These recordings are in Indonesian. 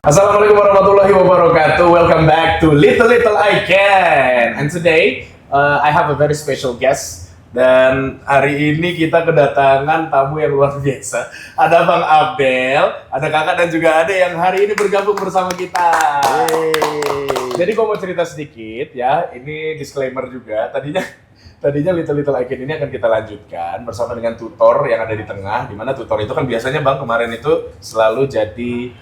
Assalamualaikum warahmatullahi wabarakatuh. Welcome back to Little Little I Can. And today I have a very special guest. Dan hari ini kita kedatangan tamu yang luar biasa. Ada Bang Abdel, ada kakak dan juga Ade yang hari ini bergabung bersama kita. Jadi gue mau cerita sedikit ya. Ini disclaimer juga. Tadinya Little Little I Can ini akan kita lanjutkan bersama dengan tutor yang ada di tengah. Dimana tutor itu kan biasanya Bang kemarin itu selalu jadi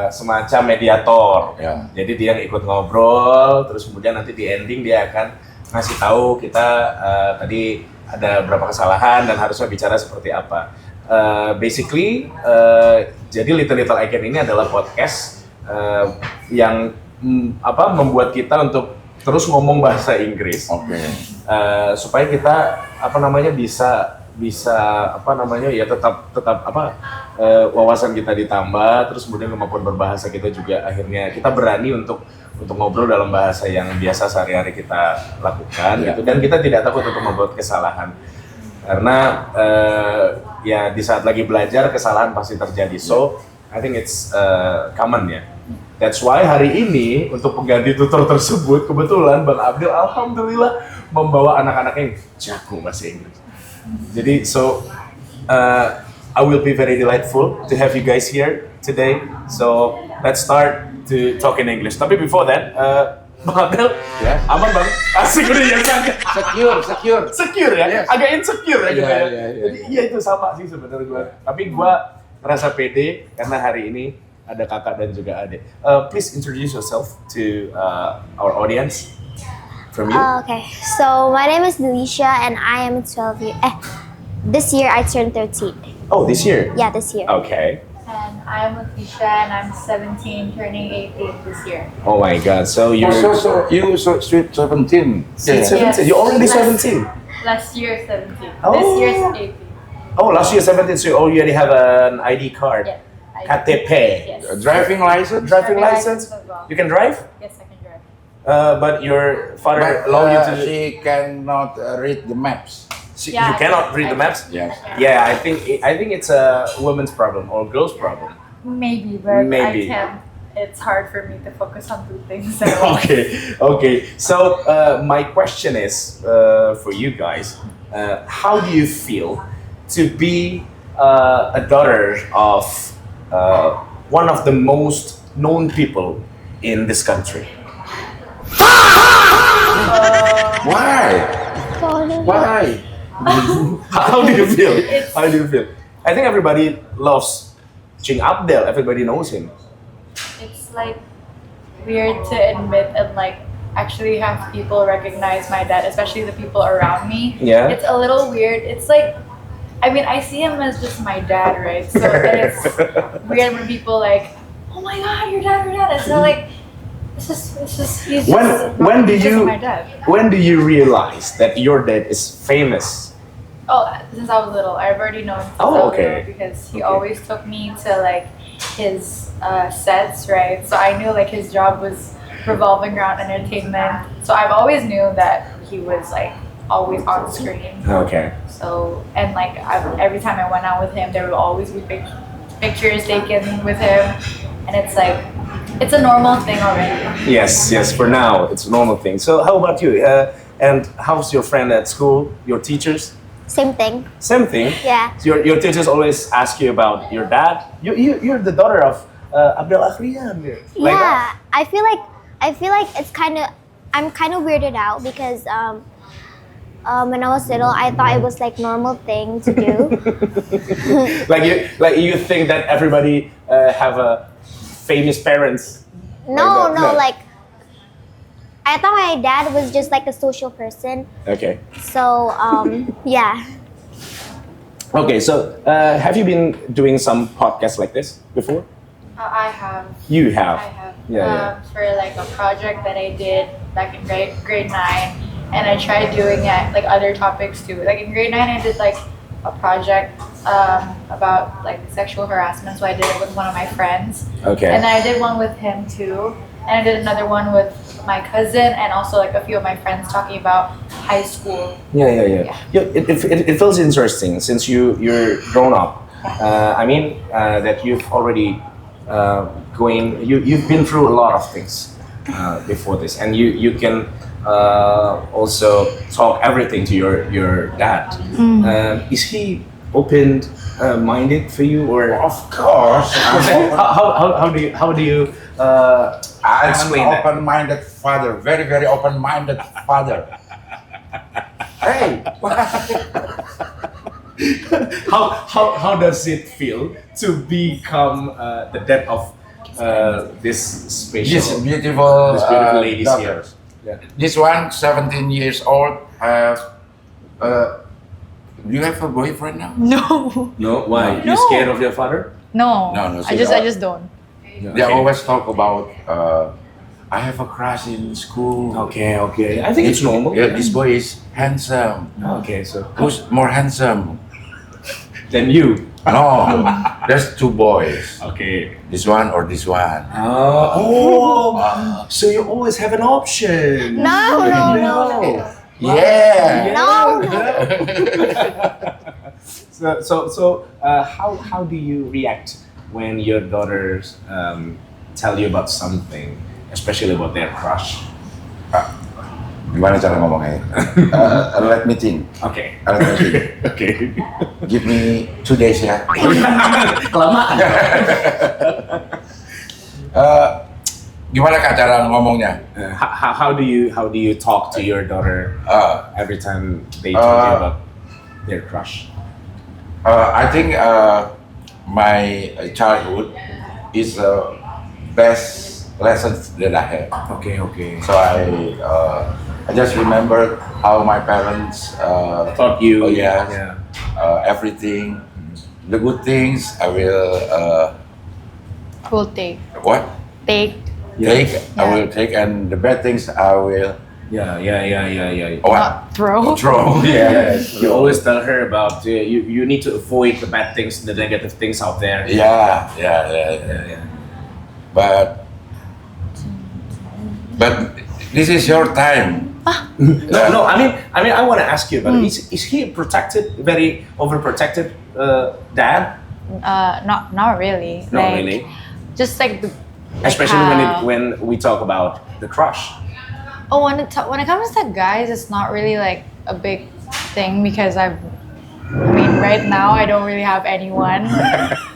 semacam mediator. Ya. Jadi dia ikut ngobrol, terus kemudian nanti di ending dia akan ngasih tahu kita tadi ada berapa kesalahan dan harusnya bicara seperti apa. Basically, jadi Little Little I Can ini adalah podcast yang membuat kita untuk terus ngomong bahasa Inggris. Oke. Supaya kita bisa tetap wawasan kita ditambah, terus kemudian kemampuan berbahasa kita juga akhirnya kita berani untuk ngobrol dalam bahasa yang biasa sehari-hari kita lakukan gitu, dan kita tidak takut untuk membuat kesalahan karena ya di saat lagi belajar kesalahan pasti terjadi. So I think it's common ya. That's why hari ini untuk pengganti tutor tersebut kebetulan Bang Abdel alhamdulillah membawa anak-anak yang jago bahasa Inggris. Jadi I will be very delightful to have you guys here today. So let's start to talk in English. Tapi before that, Bang Abdel, Ya. aman Bang? Asik udah ya kan? Secure ya? Yes. Agak insecure ya gitu ya. Iya. Jadi iya itu sama sih sebenarnya gue. Tapi gue ngerasa pede karena hari ini ada kakak dan juga adik. Please introduce yourself to our audience. From you. Okay, so my name is Delisha and I am 12 years. This year I turned 13. Oh, this year? Yeah, this year. Okay. And I'm Leticia and I'm 17, turning 18 this year. Oh my God. So you're You sweet 17. Sweet 17. Yes. You're already Last- 17. Last year 17. Oh. This year's 18. Oh, last year 17. So you already have an ID card. Yeah. KTP. Yes. Driving license? Driving license. as well. You can drive? Yes, I can drive. But your father But allow you to. she cannot read the maps. Yeah, You cannot I read the can. maps. Yes. Yeah, I think it's a woman's problem or girl's problem. Maybe, but Maybe. I can't. It's hard for me to focus on two things at once. Okay. So my question is for you guys: how do you feel to be a daughter of one of the most known people in this country? Why? Why? How do you feel? It's- How do you feel? I think everybody loves Ching Abdel. Everybody knows him. It's like weird to admit and like actually have people recognize my dad, especially the people around me. Yeah. It's a little weird. It's like, I mean, I see him as just my dad, right? So then it's weird when people like, oh my God, your dad. It's not like, it's just, he's just, When do he's just you my dad. when do you realize that your dad is famous? Oh, since I was little, I've already known since Oh, I was okay. little because he Okay. always took me to like his sets, right? So I knew like his job was revolving around entertainment. So I've always knew that he was like always on screen. Okay. So and like every time I went out with him, there would always be pictures taken with him, and it's like it's a normal thing already. Yes. For now, it's a normal thing. So how about you? And how's your friend at school? Your teachers? Same thing. Same thing. Yeah. So your teachers always ask you about your dad. You're the daughter of Abdel Akhrian. Like Yeah, I feel like I'm kind of weirded out because when I was little, I thought it was like normal thing to do. like you think that everybody have a famous parents. No, Like that? No. like I thought my dad was just like a social person. Okay. So yeah. Okay. So have you been doing some podcasts like this before? I have. You have. I have. Yeah. For like a project that I did back in grade 9, and I tried doing it like other topics too. Like in grade 9, I did like a project about like sexual harassment, so I did it with one of my friends. Okay. And then I did one with him too, and I did another one with my cousin and also like a few of my friends talking about high school. Yeah. It feels interesting since you're grown up. I mean that you've already you've been through a lot of things before this, and you can also talk everything to your dad. Is he open minded for you, or Of course. how do you I'm explain an that? open-minded father, very, very open-minded father. Hey, How does it feel to become the dad of this special this beautiful, ladies here? daughters. Yeah. This one, 17 years old, have. Do you have a boyfriend now? No. No, why? You No. scared of your father? No. No, I just don't. They always talk about. I have a crush in school. Okay, okay. I think it's normal. Yeah, this boy is handsome. Okay, so Who's more handsome? then you. No, there's two boys. Okay. This one or this one. So you always have an option. No, no, no, no. Yeah. No, How do you react when your daughters tell you about something, especially about their crush? Gimana cara ngomongnya? Let me think. Okay. Let me think. Okay. Give me 2 days ya. Kelamaan. Gimana Kak cara ngomongnya? How do you talk to your daughter every time they tell you about their crush? I think my childhood is the best lessons that I had. Okay, okay. So I just remember how my parents Taught you. yeah. Everything, the good things I will We'll take. what Take. take I Yeah. will take, and the bad things I will Yeah. what Not throw. throw. Yeah, You always tell her about you need to avoid the bad things, the negative things out there. yeah. Yeah. But this is your time. No. I mean, I want to ask you about it. Is he protected, very overprotected dad? Not really. Not Like, really. Just like the. Especially how- when we talk about the crush. Oh, when it comes to guys, it's not really like a big thing because I mean, right now I don't really have anyone,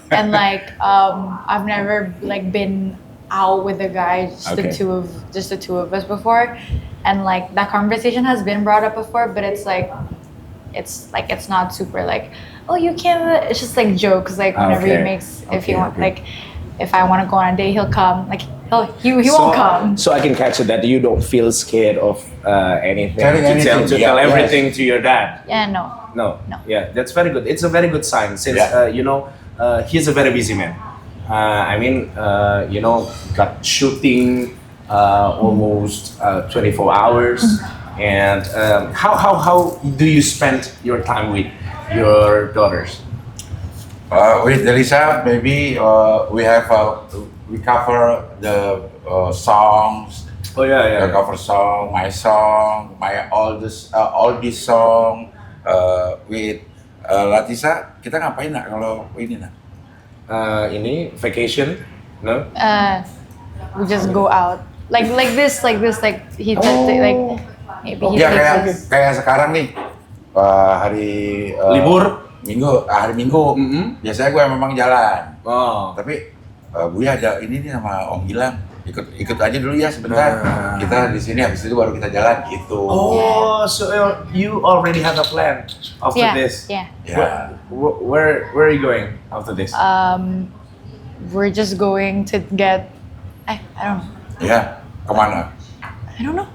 and like I've never like been out with a guy, just Okay. the two of us before, and like that conversation has been brought up before, but it's not super like, oh, you can't. It's just like jokes, like whenever Okay. he makes, if Okay, he want, okay. like if I want to go on a date, he'll come. Like he won't come. So I can catch it that you don't feel scared of anything. Telling anything, To yeah, tell yes. everything to your dad. Yeah, no. No. No. Yeah, that's very good. It's a very good sign since Yeah. he's a very busy man. Got shooting almost 24 hours. And how do you spend your time with your daughters? With Elisa, maybe we cover the songs. Oh yeah, The cover song, my oldest song with Latisa. Kita ngapain nak kalau ini nak? Ini vacation, no? We just go out like this he just like maybe he Ya takes us. kayak sekarang nih hari hari Minggu. Mm-hmm. Biasanya gue memang jalan. Oh. Tapi Buya ada ini nih sama Om Gilang. Ikut aja dulu ya sebentar. Kita di sini habis itu baru kita jalan gitu. Oh, so you already have a plan after this? Yeah. Ya. Where are you going after this? We're just going to get I don't know. Ya, kemana? I don't know.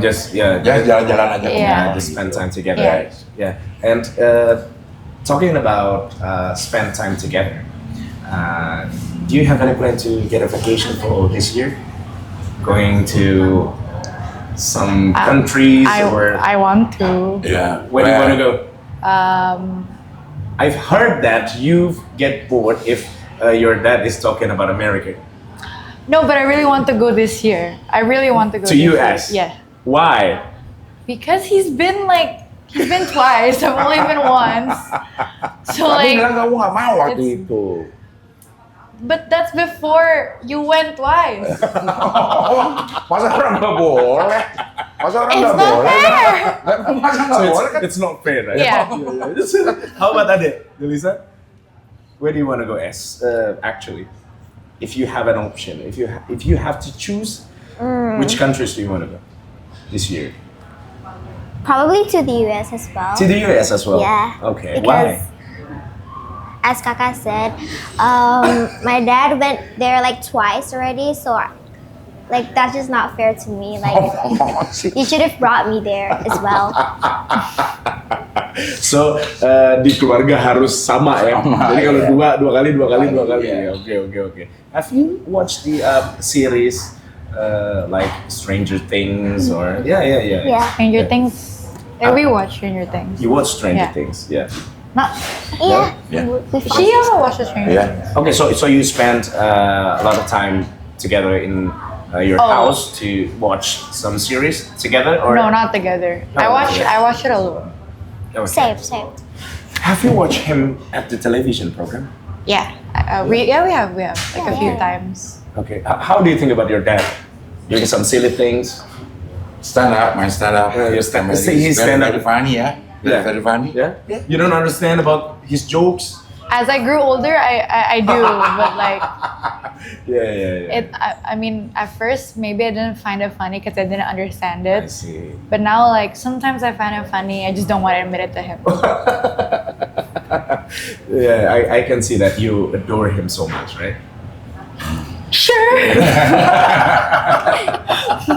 Just Jalan-jalan aja. Yeah. just spend time together. Yeah. Yeah. And talking about spend time together, do you have any plan to get a vacation for this year? Going to some countries or I want to. Ya. where do you want to go? Um, I've heard that you get bored if your dad is talking about America. no, but I really want to go this year. I really want to go To this US? year. Yeah. Why? Because he's been twice. I've only been once. So Kamu like bilang kamu nggak mau waktu it's- itu. But that's before you went twice. Masa orang nggak boleh? Masa orang It's nggak not boleh? fair. Masa So nggak boleh kan? it's not fair, right? Yeah. How about Ade, Delisa? Where do you want to go as actually? If you have an option, if you have to choose, which countries do you want to go this year? Probably to the US as well. To the US as well. Yeah. Okay. Because, Why? as Kaka said, my dad went there like twice already, so like that's just not fair to me. Like you should have brought me there as well. So di keluarga harus sama ya. Sama, Jadi kalau iya. dua kali. Iya. Oke. Have you watched the series like Stranger Things or yeah. Stranger Things. We watch Stranger Things. You watch Stranger Yeah. Things, yeah. Not. Yeah. Yeah. We She also watches Stranger Yeah. Things. Okay, so you spent a lot of time together in your Oh. house to watch some series together, or No, not together. No, I watch yeah. it alone. Okay. Same. Have you watched him at the television program? Yeah. We have like a few Yeah. times. Okay. How do you think about your dad? Doing some silly things. Stand up, main stand up. Yeah, you stand- Very- see, he's stand up. very funny ya. Yeah. Very funny. Yeah. You don't understand about his jokes. As I grew older, I do, but like Yeah. I mean, at first maybe I didn't find it funny because I didn't understand I it. see. But now, like sometimes I find it funny. I just don't want to admit it to him. Yeah, I can see that you adore him so much, right? Sure.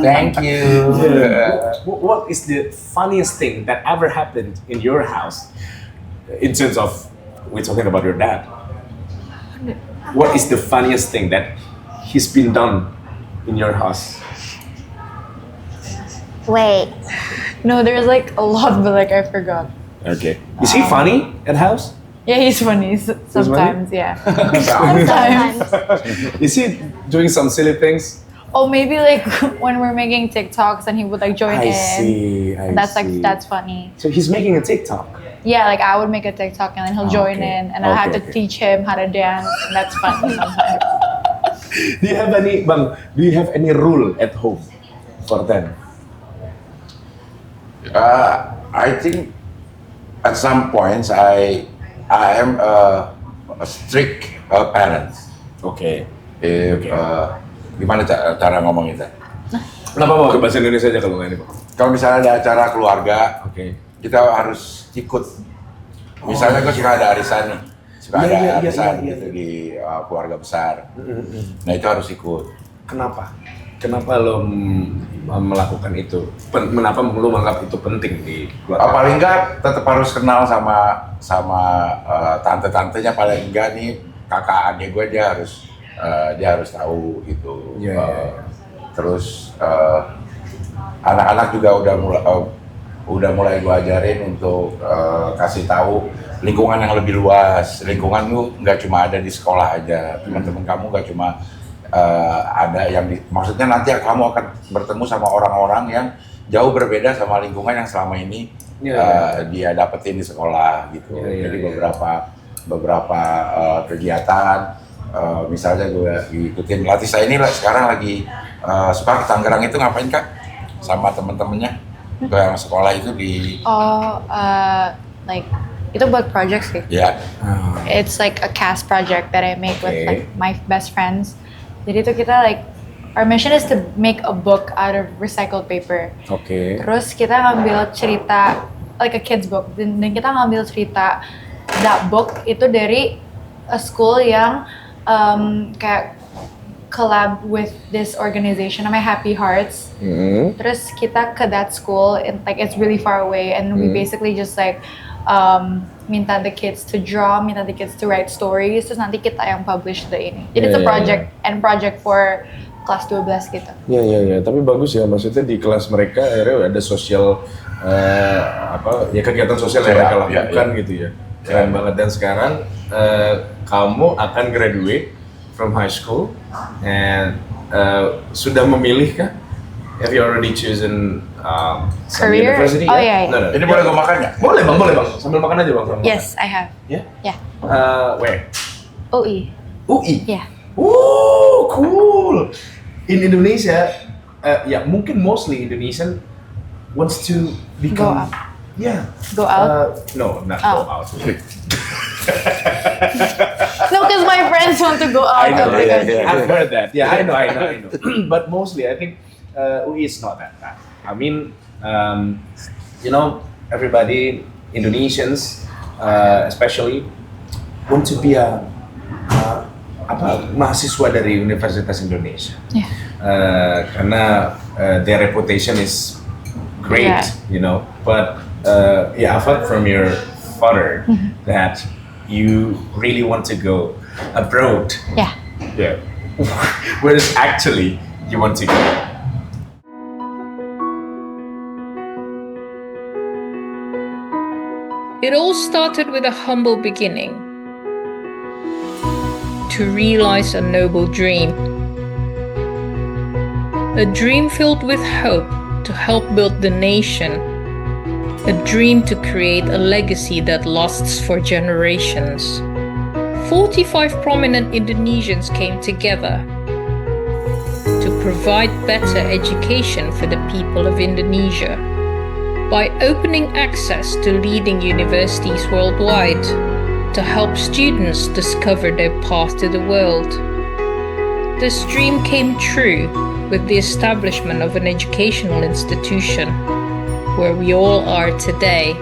Thank you. What is the funniest thing that ever happened in your house? In terms of, we're talking about your dad. What is the funniest thing that he's been done in your house? Wait. No, there's like a lot, but like I forgot. Okay. Is he funny at house? Yeah, he's funny sometimes. Yeah. Sometimes. Is he doing some silly things? Oh, maybe like when we're making TikToks and he would like join I in. see. That's funny. So he's making a TikTok. Yeah, like I would make a TikTok and then he'll join Okay. in, and I have to Okay. teach him how to dance, and that's funny sometimes. Do you have any, Bang? Do you have any rule at home for them? I think at some points I am a strict parent. Okay. If, gimana cara ngomong itu? Kenapa mau ke bahasa Indonesia aja kalau nggak ini, Bang? Kalau misalnya ada acara keluarga, Oke. kita harus ikut. Misalnya gue suka ada arisan nih, suka Iya, ada iya, arisan iya, gitu di keluarga besar. Nah itu harus ikut. Kenapa? Kenapa lo melakukan itu? Kenapa lo menganggap itu penting di keluarga? Paling enggak tetap harus kenal sama tante-tantenya, paling enggak nih kakak adik gue dia harus tahu itu. Iya, iya. Terus anak-anak juga udah mulai gue ajarin untuk kasih tahu lingkungan yang lebih luas. Lingkungan lu nggak cuma ada di sekolah aja, teman-teman kamu nggak cuma ada yang maksudnya nanti kamu akan bertemu sama orang-orang yang jauh berbeda sama lingkungan yang selama ini dia dapetin di sekolah gitu. Iya, Jadi iya. beberapa kegiatan, misalnya gue ikutin Latisa ini sekarang lagi suka ke Tangerang itu ngapain Kak? Sama temen-temennya ke yang sekolah itu di Oh, like itu buat project sih. ya. It's like a cast project that I make with Okay. like my best friends. Jadi itu kita like our mission is to make a book out of recycled paper. Oke. Terus kita ngambil cerita like a kids book dan kita ngambil cerita that book itu dari a school yang kayak collab with this organization namanya Happy Hearts. Terus kita ke that school and like it's really far away and we basically just like minta the kids to draw, minta the kids to write stories, terus nanti kita yang publish the ini. Jadi it's a project for kelas 12 gitu. Iya. Tapi bagus ya, maksudnya di kelas mereka akhirnya ada sosial kegiatan sosial yang mereka lakukan gitu ya. Keren banget. Dan sekarang kamu akan graduate from high school and sudah memilih kah? Have you already chosen some Career? university? Oh, ya? iya. No. Ini boleh gue makan ya? Boleh bang. Sambil makan aja bang. Yes, I have. Ya? Yeah. Where? OE. UI. Yeah. Oh, cool. In Indonesia, ya mungkin mostly Indonesian wants to become. Go up. Yeah. Go out? No, not Oh. go out. No, because my friends want to go out I know, of the yeah, country. yeah. I've heard that. Yeah, I know. But mostly, I think UI is not that bad. I mean, everybody, Indonesians, especially, want to be a mahasiswa dari Universitas Indonesia. Yeah. Karena their reputation is great, Yeah. But I've heard from your father that you really want to go abroad. Yeah. Yeah. Whereas actually you want to go. It all started with a humble beginning to realize a noble dream. A dream filled with hope to help build the nation. A dream to create a legacy that lasts for generations. 45 prominent Indonesians came together to provide better education for the people of Indonesia by opening access to leading universities worldwide to help students discover their path to the world. This dream came true with the establishment of an educational institution where we all are today.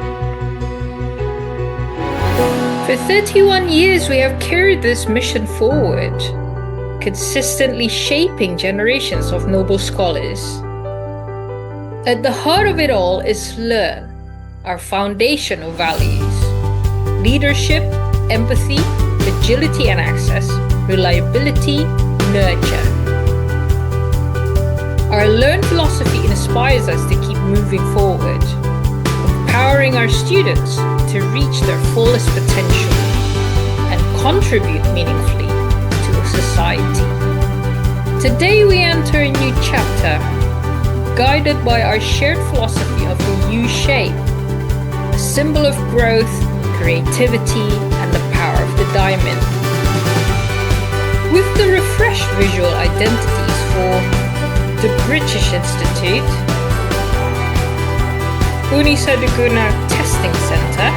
For 31 years, we have carried this mission forward, consistently shaping generations of noble scholars. At the heart of it all is Learn, our foundational values: leadership, empathy, agility and access, reliability, nurture. Our Learn philosophy inspires us to keep moving forward, empowering our students to reach their fullest potential and contribute meaningfully to a society. Today we enter a new chapter, guided by our shared philosophy of the U shape, a symbol of growth, creativity, and the power of the diamond. With the refreshed visual identities for the British Institute, Unisaduguna Testing Center,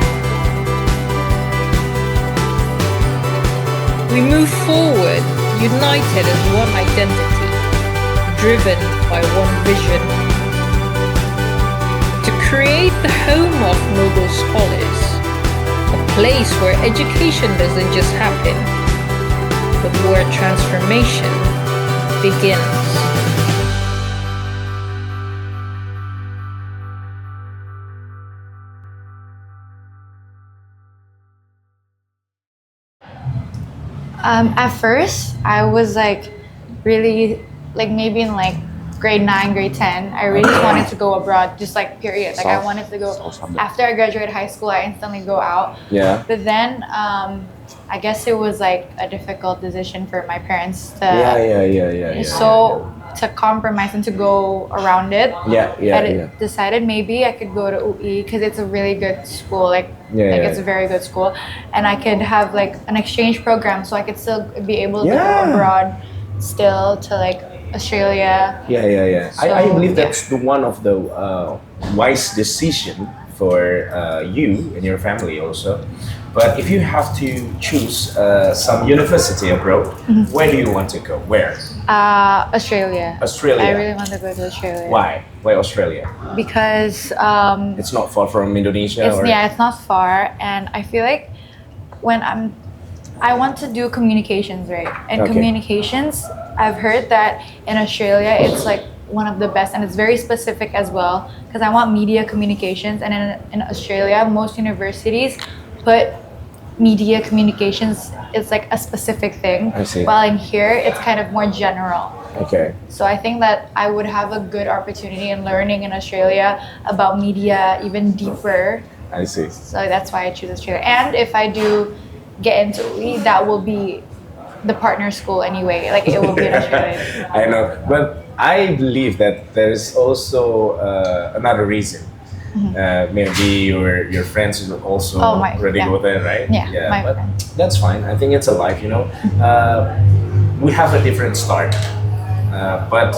we move forward, united as one identity, driven by one vision. To create the home of noble scholars, a place where education doesn't just happen, but where transformation begins. At first, I was like really like maybe in like grade 9, grade 10, I really wanted to go abroad, just like period. Like I wanted to go after I graduated high school, I instantly go out. Yeah. But then I guess it was like a difficult decision for my parents to Yeah. so to compromise and to go around it. Yeah. Decided maybe I could go to UI because it's a really good school. It's a very good school, and I could have like an exchange program, so I could still be able to go abroad, still to like Australia. Yeah. So, I believe that's the one of the wise decision for you and your family also. But if you have to choose some university abroad, where do you want to go? Where? Australia. Australia. I really want to go to Australia. Why? Why Australia? Because It's not far from Indonesia. it's not far, and I feel like when I want to do communications, right? And Okay. communications, I've heard that in Australia it's like one of the best, and it's very specific as well. Because I want media communications, and in Australia, most universities put media communications. It's like a specific thing. I see. While in here, it's kind of more general. Okay. So I think that I would have a good opportunity in learning in Australia about media even deeper. I see. So that's why I choose Australia. And if I do get into UI, that will be the partner school anyway. Like it will be in Australia. I know, but I believe that there's also another reason. Maybe your friends will also Oh, already yeah. go there, right? Yeah, my but friends. that's fine. I think it's a life, we have a different start, but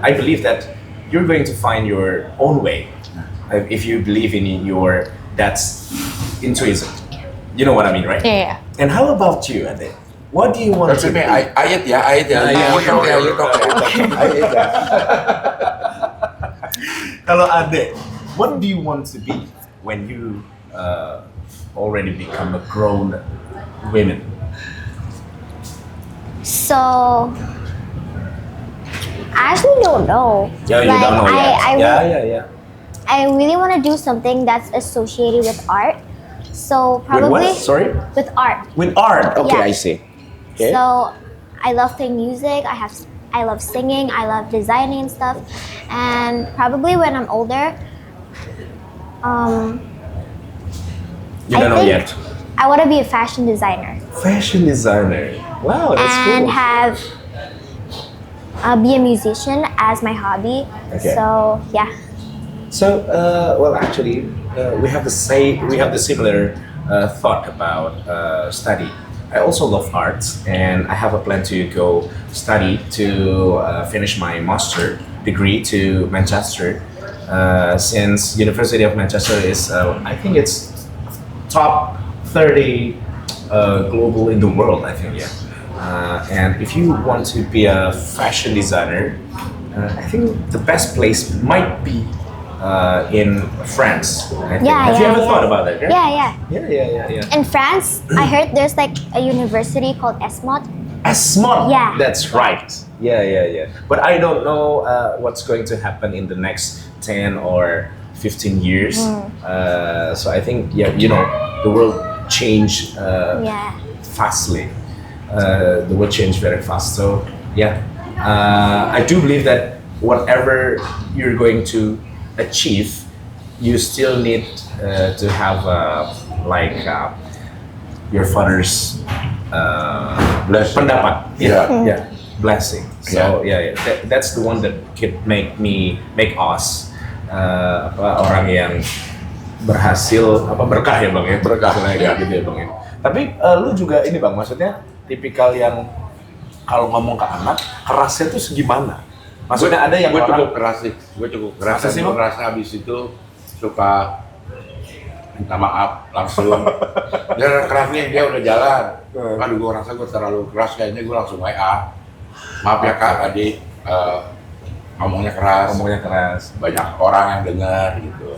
I believe that you're going to find your own way if you believe in your dad's intuition. You know what I mean, right? Yeah. And how about you, Ade? What do you want That's to me. be? Ayat ya. Ayat ya. Ayat ya. Kalau Ade, what do you want to be when you already become a grown woman? So I actually don't know. Yeah, you don't know yet. Yeah. I really want to do something that's associated with art. So With probably what? Sorry? with art. With art. Okay, Yeah. I see. Okay. So I love playing music. I love singing. I love designing and stuff. And probably when I'm older, You don't know think yet. I want to be a fashion designer Fashion designer. Wow, that's and cool. have be a musician as my hobby. Okay. So yeah. So, well, actually, we have the similar thought about study. I also love arts, and I have a plan to go study to finish my master degree to Manchester. Since University of Manchester is, I think it's top 30 global in the world. I think, yeah. And if you want to be a fashion designer, I think the best place might be in France. I think. Yeah, Have you yeah, ever yeah. thought about that? Yeah. Yeah. In France, I heard there's like a university called ESMOD. Asmod. Yeah. That's right. Yeah. But I don't know what's going to happen in the next 10 or 15 years. So I think, the world changed Yeah. fastly. The world changed very fast. So yeah, I do believe that whatever you're going to achieve, you still need to have your father's Blessing. pendapat. Yeah. Blessing. So that's the one that could make us orang yang berhasil berkah ya bang ya, Berkah, ya. Gitu ya bang ya. Tapi lu juga ini bang, maksudnya tipikal yang kalau ngomong ke anak kerasnya tuh segimana? Maksudnya ada yang gue orang cukup keras sih. Gue cukup keras. Masa sih, Gue Bang? keras habis itu suka minta maaf langsung. Dia keras nih, dia udah jalan. Aduh, gue rasa gue terlalu keras, kayaknya gue langsung WA. Maaf ya kak, tadi ngomongnya keras. Banyak orang yang dengar gitu.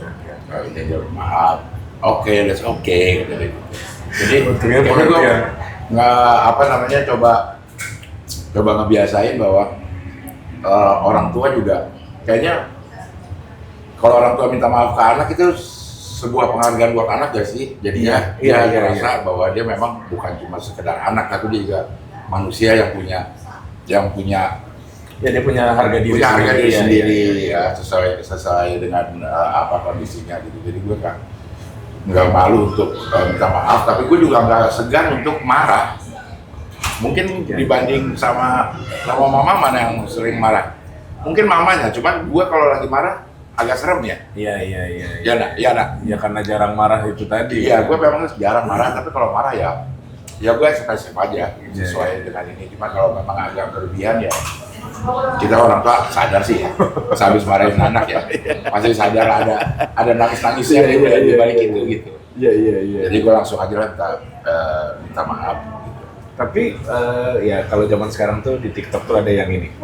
Dia jawab maaf. Oke, that's okay. Jadi Untungnya kayaknya gue pengertian. nggak coba ngebiasain bahwa orang tua juga kayaknya kalau orang tua minta maaf ke anak itu sebuah penghargaan buat anak gak sih? Jadinya Iya, dia iya. merasa bahwa dia memang bukan cuma sekedar anak, tapi dia juga manusia yang punya ya dia punya harga diri sendiri ya, sesuai dengan apa kondisinya gitu. Jadi gue nggak malu untuk minta maaf, tapi gue juga nggak segan untuk marah. Mungkin dibanding sama mama mana yang sering marah. Mungkin mamanya, cuman gue kalau lagi marah agak serem ya. Iya. Iya nak. Ya karena jarang marah itu tadi. Iya, gue memang jarang marah, tapi kalau marah ya gue ekspresif aja sesuai dengan ini. Cuma kalau memang agak berlebihan ya kita orang tua sadar sih ya. Sehabis marahin anak ya, masih sadar ada nangis-nangisnya di balik itu gitu. Iya. Jadi gue langsung aja minta maaf. Tapi ya kalau zaman sekarang tuh di TikTok tuh ada yang ini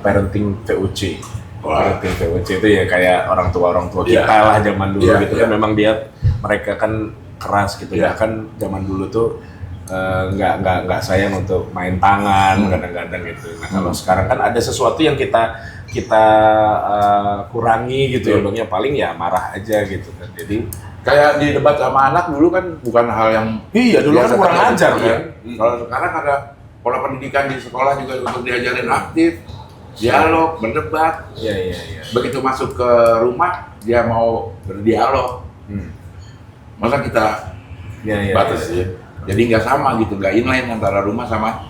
parenting VOC. Parenting VOC itu ya kayak orang tua kita lah zaman dulu gitu kan, memang mereka kan keras gitu ya kan, zaman dulu tuh nggak sayang untuk main tangan kadang-kadang gitu. Nah kalau sekarang kan ada sesuatu yang kita kurangi gitu ya bang, ya paling ya marah aja gitu kan. Jadi Kayak di debat sama anak dulu kan bukan hal yang dulu kan biasa kurang terjadi. ajar Iya. kan. Kalau sekarang ada pola pendidikan di sekolah juga untuk diajarin aktif, dialog, berdebat. Iya. Begitu masuk ke rumah dia mau berdialog. Masa kita Iya. batasin? Jadi nggak sama gitu, nggak inline antara rumah sama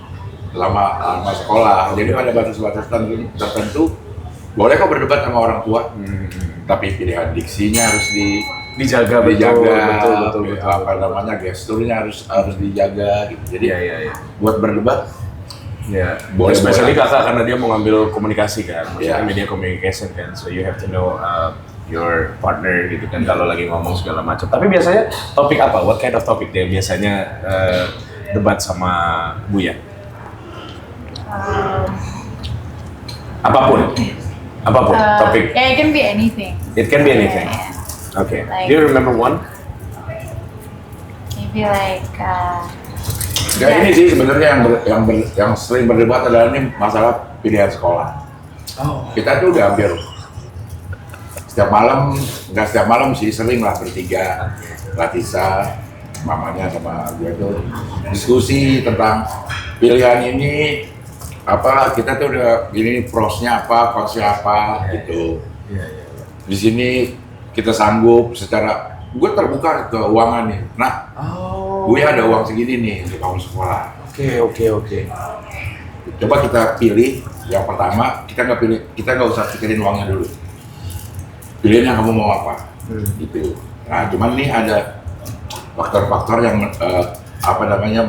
sekolah. Jadi pada batas-batas tertentu boleh kok berdebat sama orang tua, tapi pilihan diksinya harus dijaga betul. apa namanya gesturnya harus dijaga gitu. Jadi Iya. buat berdebat Ya, Boleh, especially boleh. kakak karena dia mau ngambil komunikasi kan, maksudnya Iya. media communication kan, so you have to know your partner gitu kan kalau lagi ngomong segala macam. Tapi biasanya topik apa? What kind of topic dia biasanya debat sama Buya? Um, Apapun, topik. Yeah, it can be anything. It can be anything. Yeah. Okay. Like- Do you remember one? Maybe like Ya ini sih sebenarnya yang sering berdebat adalah ini masalah pilihan sekolah. Oh. Kita tuh udah hampir setiap malam, nggak setiap malam sih, sering lah bertiga, Latisa, mamanya sama gue tuh diskusi tentang pilihan ini apa, kita tuh udah gini prosnya apa, konsnya apa gitu. Iya. Di sini kita sanggup secara, gue terbuka keuangan nih. Nah, Oh. gue ada uang segini nih untuk kamu sekolah. Oke. Coba kita pilih yang pertama, kita nggak usah pikirin uangnya dulu. Pilihin yang kamu mau apa, gitu. Nah, cuman nih ada faktor-faktor yang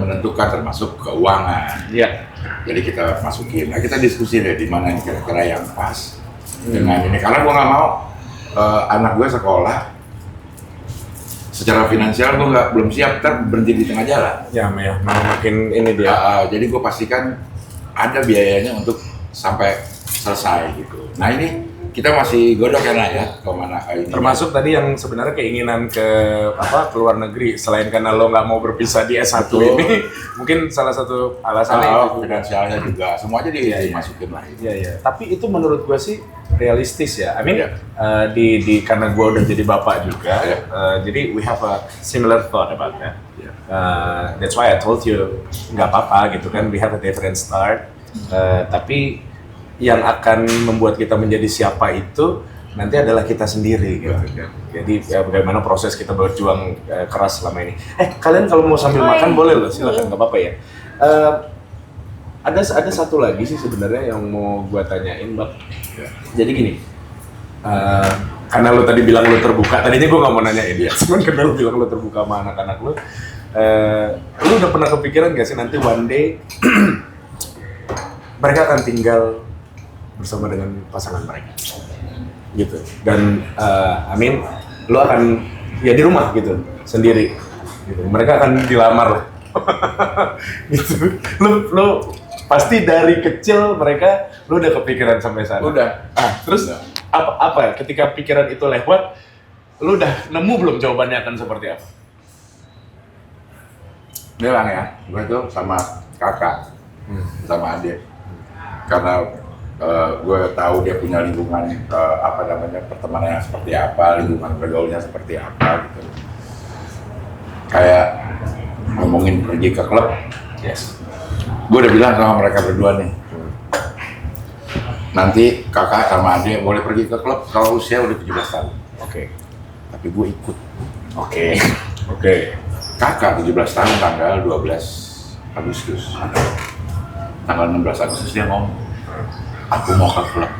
menentukan, termasuk keuangan. Iya. Jadi kita masukin. Nah, kita diskusi deh di mana nih kira-kira yang pas dengan ini. Karena gue nggak mau anak gue sekolah secara finansial gue belum siap, ntar berhenti di tengah jalan. Ya, makin ini dia. Jadi gue pastikan ada biayanya untuk sampai selesai gitu. Nah ini kita masih godok ya Nak, ya kemana ini. Termasuk tadi yang sebenarnya keinginan ke luar negeri, selain karena lo nggak mau berpisah di S1 Betul. ini, mungkin salah satu alasannya itu juga. finansialnya juga, semuanya Iya. dimasukin lah. Iya. Tapi itu menurut gue sih realistis ya. I mean, Iya. di karena gue udah jadi bapak juga, Iya. jadi we have a similar thought about that. Iya. That's why I told you nggak apa-apa gitu kan. We have a different start. Tapi yang akan membuat kita menjadi siapa itu nanti adalah kita sendiri gitu kan. Jadi ya, bagaimana proses kita berjuang keras selama ini. Kalian kalau mau sambil makan boleh loh, silakan, nggak apa-apa ya. Ada satu lagi sih sebenarnya yang mau gua tanyain, Mbak. Jadi gini, karena lo tadi bilang lo terbuka, tadinya gua nggak mau nanyain dia, cuman karena lo bilang lo terbuka sama anak-anak lo, lo udah pernah kepikiran gak sih nanti one day mereka akan tinggal bersama dengan pasangan mereka, gitu. Dan I mean, lo akan ya di rumah gitu sendiri, gitu. Mereka akan dilamar, gitu. Lo pasti dari kecil mereka lo udah kepikiran sampai sana. Udah. Terus Udah. apa ketika pikiran itu lewat, lo udah nemu belum jawabannya akan seperti apa? Bilang ya, gue tuh sama kakak, sama adik, karena gue tahu dia punya lingkungan pertemanan yang seperti apa, lingkungan bergaulnya seperti apa gitu. Kayak ngomongin pergi ke klub, Yes. gue udah bilang sama mereka berdua nih, nanti kakak sama adik boleh pergi ke klub kalau usia udah 17 tahun, Oke. tapi gue ikut. Oke. Kakak 17 tahun tanggal 12 Agustus, tanggal 16 Agustus dia ngomong, aku mau ke klub.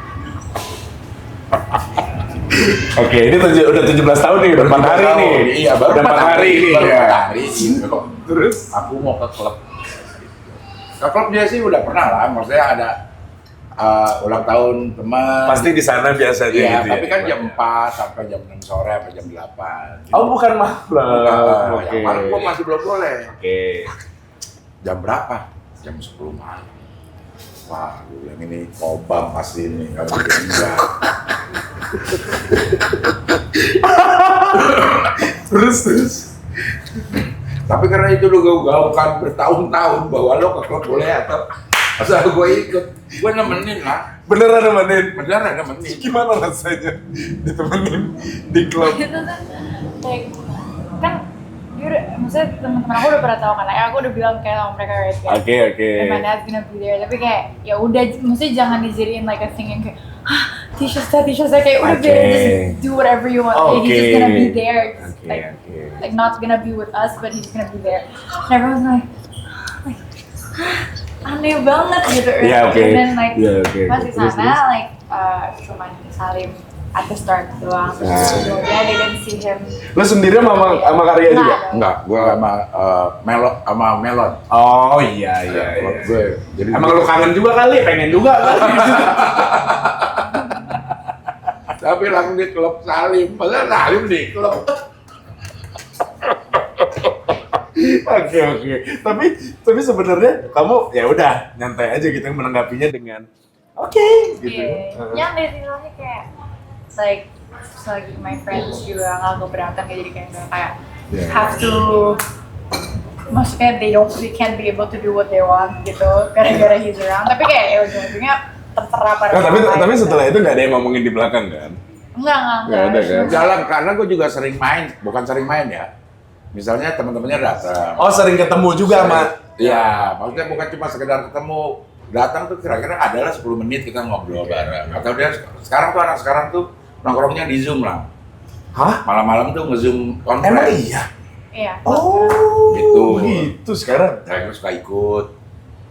Oke, ini udah 17 tahun nih, udah 4 hari nih. Iya, baru udah 4 hari nih. Baru Ya. 4 hari gitu. Terus? Aku mau ke klub. Ke klub dia sih udah pernah lah, maksudnya ada ulang tahun teman. Pasti di sana biasanya Iya, gitu tapi ya. kan jam 4 sampai jam 6 sore sampai jam 8. Gitu. Oh, bukan malam. Oke. Yang malam gua masih belum boleh. Oke. Jam berapa? Jam 10 malam. Wah, gue bilang ini kobam pasti ini, kalau dia enggak. Terus. Tapi karena itu lu gaungkan bertahun-tahun bahwa lo ke klub boleh atau asal gue ikut, gue nemenin lah. Beneran nemenin? Beneran nemenin. Gimana rasanya ditemenin di klub? itu tuh like kan dia udah, maksudnya teman-teman aku udah pernah tahu kan, aku udah bilang kayak sama mereka right kayak Oke. and my dad's gonna be there, tapi kayak ya udah, maksudnya jangan dijadiin like a thing yang kayak Tisha kayak udah Oke. biar just do whatever you want, like, he's just gonna be there, like not gonna be with us but he's gonna be there, and everyone's like aneh banget gitu, right? Iya, oke. And then like Iya, oke. pas di Terus. sana like cuman salim at the start doang. Terus kemudian I didn't see him. Lu sendiri sama Karya juga? Enggak, gue sama Melon. Oh iya. Gue jadi Emang lu kangen juga kali, pengen juga kali. tapi langsung di klub Salim, padahal Salim di klub. Oke. Tapi sebenarnya kamu ya udah nyantai aja gitu menanggapinya dengan oke gitu. Yang dari sini kayak like lagi my friends juga nggak keberatan jadi kayak nggak kayak have to, maksudnya they can't be able to do what they want gitu gara-gara he's around. Tapi kayak ya ujung-ujungnya terserah pada Tapi setelah itu nggak ada yang ngomongin di belakang kan? Enggak ada kan? Jalan karena gue juga sering main, bukan sering main ya. Misalnya teman-temannya datang. Oh sering ketemu juga sama? Iya, maksudnya bukan cuma sekedar ketemu. Datang tuh kira-kira adalah 10 menit kita ngobrol bareng. Atau dia sekarang tuh anak sekarang tuh nongkrongnya di Zoom lah. Hah? Malam-malam tuh nge-Zoom Emang conference. iya? Iya. Oh Gitu. sekarang? Saya suka ikut.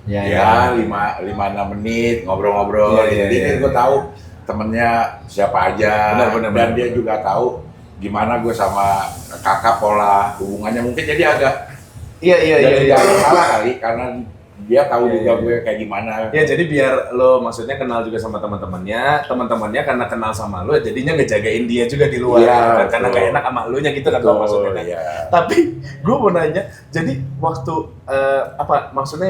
Ya. Ya, 5-6 menit ngobrol-ngobrol. Iya, Jadi iya. gue tahu temennya siapa aja. Benar. Dan dia juga tahu gimana gue sama kakak pola hubungannya. Mungkin jadi agak Iya. salah kali karena dia tahu Iya, juga iya. gue kayak gimana. Ya jadi biar lo maksudnya kenal juga sama teman-temannya karena kenal sama lo jadinya ngejagain dia juga di luar Iya, kan? Karena betul. gak enak sama lo nya gitu kan lo maksudnya kan. Iya. Tapi gue mau nanya, jadi waktu maksudnya